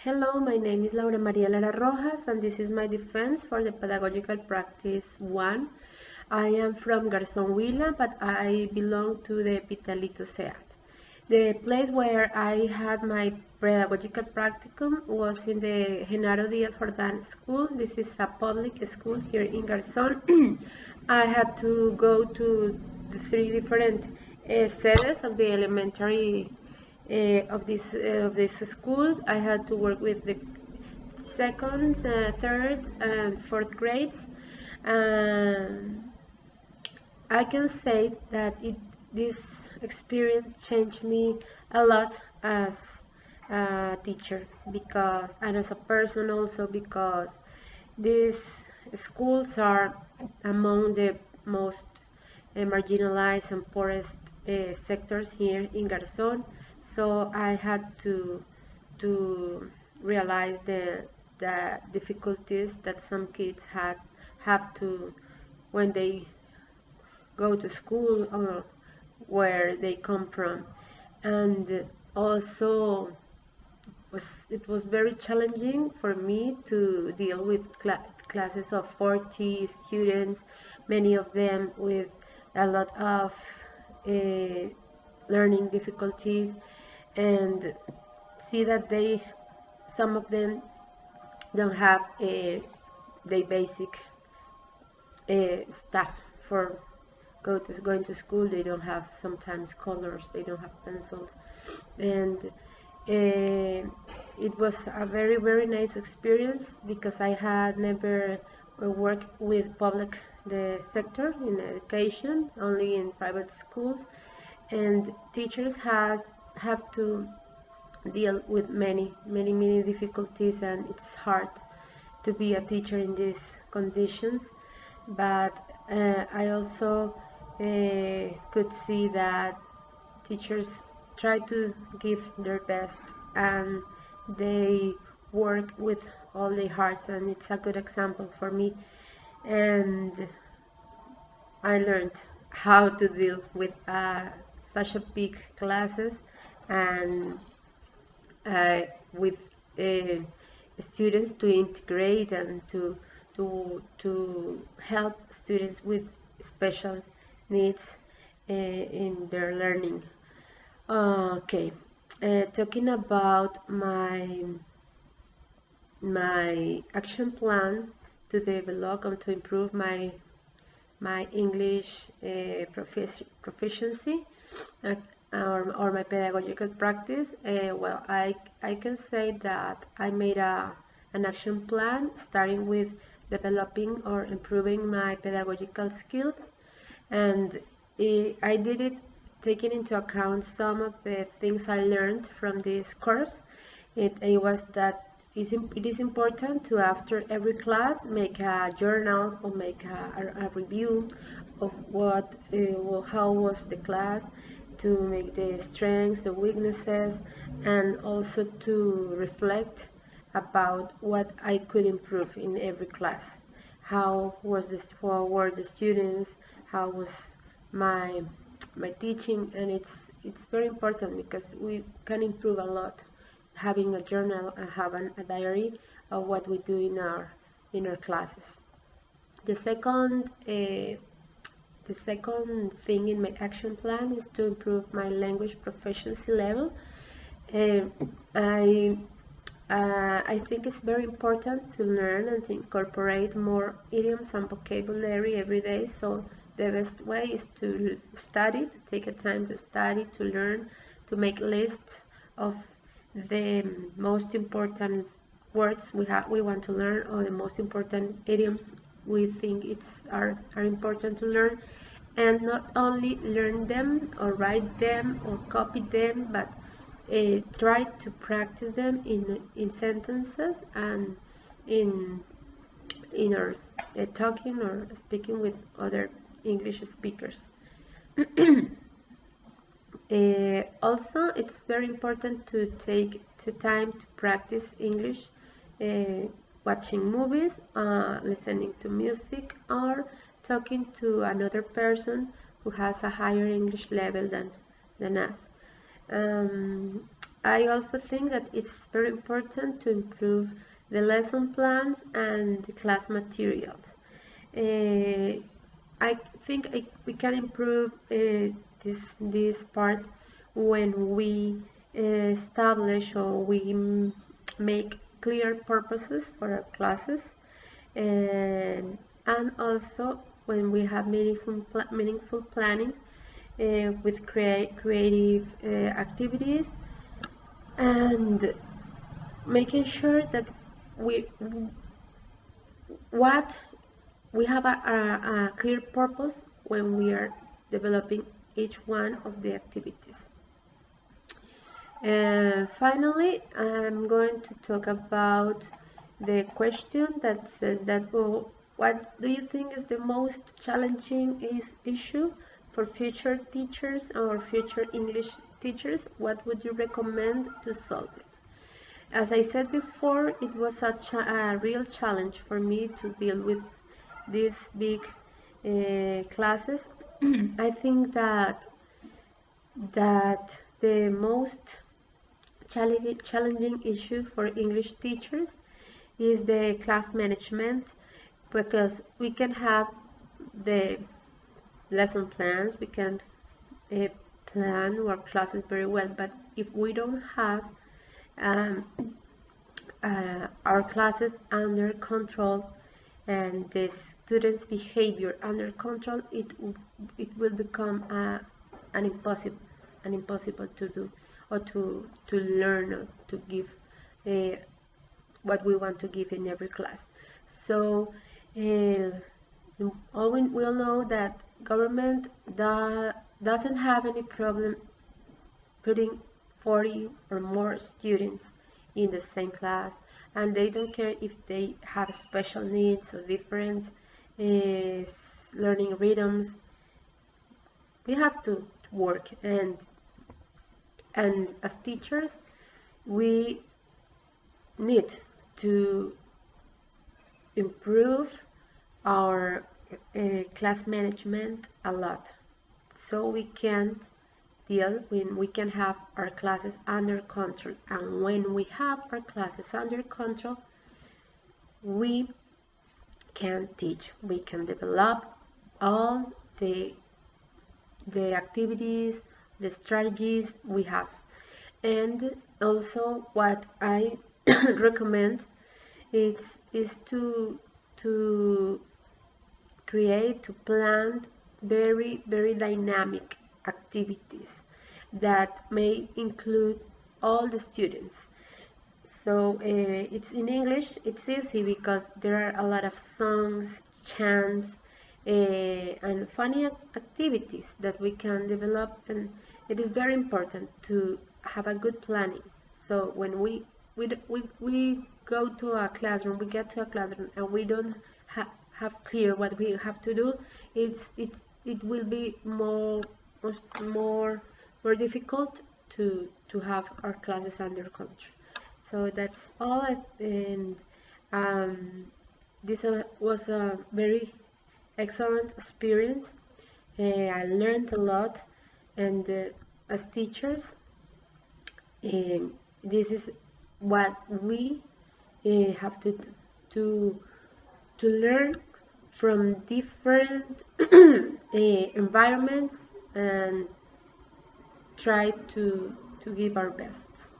Hello, my name is Laura Maria Lara Rojas, and this is my defense for the Pedagogical Practice 1. I am from Garzón Huila, but I belong to the Pitalito SEAT. The place where I had my pedagogical practicum was in the Genaro Díaz Jordán school. This is a public school here in Garzón. I had to go to the three different sedes of the elementary of this school. I had to work with the seconds, thirds, and fourth grades. I can say that this experience changed me a lot as a teacher, and as a person also, because these schools are among the most marginalized and poorest sectors here in Garzón. So I had to realize the difficulties that some kids have to when they go to school or where they come from, and also it was very challenging for me to deal with classes of 40 students, many of them with a lot of learning difficulties, and see that some of them don't have the basic stuff for going to school. They don't have sometimes colors, they don't have pencils, and it was a very nice experience because I had never worked with public sector in education, only in private schools, and teachers have to deal with many difficulties, and it's hard to be a teacher in these conditions. But I also could see that teachers try to give their best, and they work with all their hearts, and it's a good example for me. And I learned how to deal with such a big classes, and with students to integrate and to help students with special needs in their learning. Okay, talking about my action plan to develop and to improve my English proficiency or my pedagogical practice. Well, I can say that I made an action plan starting with developing or improving my pedagogical skills, and I did it taking into account some of the things I learned from this course. It was that it is important to, after every class, make a journal or make a review of how was the class, to make the strengths, the weaknesses, and also to reflect about what I could improve in every class. How were the students? How was my teaching? And it's very important because we can improve a lot having a journal and having a diary of what we do in our classes. The second thing in my action plan is to improve my language proficiency level. I think it's very important to learn and to incorporate more idioms and vocabulary every day. So the best way is to study, to take a time to study, to learn, to make lists of the most important words we want to learn, or the most important idioms we think are important to learn, and not only learn them or write them or copy them, but try to practice them in sentences and in our talking or speaking with other English speakers. Also, it's very important to take the time to practice English, watching movies, listening to music, or talking to another person who has a higher English level than us. I also think that it's very important to improve the lesson plans and the class materials. I think we can improve this part when we establish or we make clear purposes for our classes, and also when we have meaningful planning with creative activities, and making sure that we what we have a clear purpose when we are developing each one of the activities. Finally, I'm going to talk about the question that says that, well, what do you think is the most challenging issue for future teachers or future English teachers? What would you recommend to solve it? As I said before, it was such a real challenge for me to deal with these big classes. I think that the most challenging issue for English teachers is the class management, because we can have the lesson plans, we can plan our classes very well, but if we don't have our classes under control and the students' behavior under control, it will become an impossible to do, or to learn, or to give what we want to give in every class. So all we all know that government doesn't have any problem putting 40 or more students in the same class, and they don't care if they have special needs or different learning rhythms. We have to work, and as teachers we need to improve our class management a lot, so we can deal when we can have our classes under control. And when we have our classes under control, we can teach, we can develop all the activities, the strategies we have. And also what I recommend is to create, to plan very dynamic activities that may include all the students. So it's in English, it's easy because there are a lot of songs, chants, and funny activities that we can develop, and it is very important to have a good planning. So when we go to a classroom, we get to a classroom and we don't have clear what we have to do, it will be more difficult to have our classes under control. So that's all, and this was a very excellent experience. I learned a lot, and as teachers, this is what we have to learn from different environments, and try to give our best.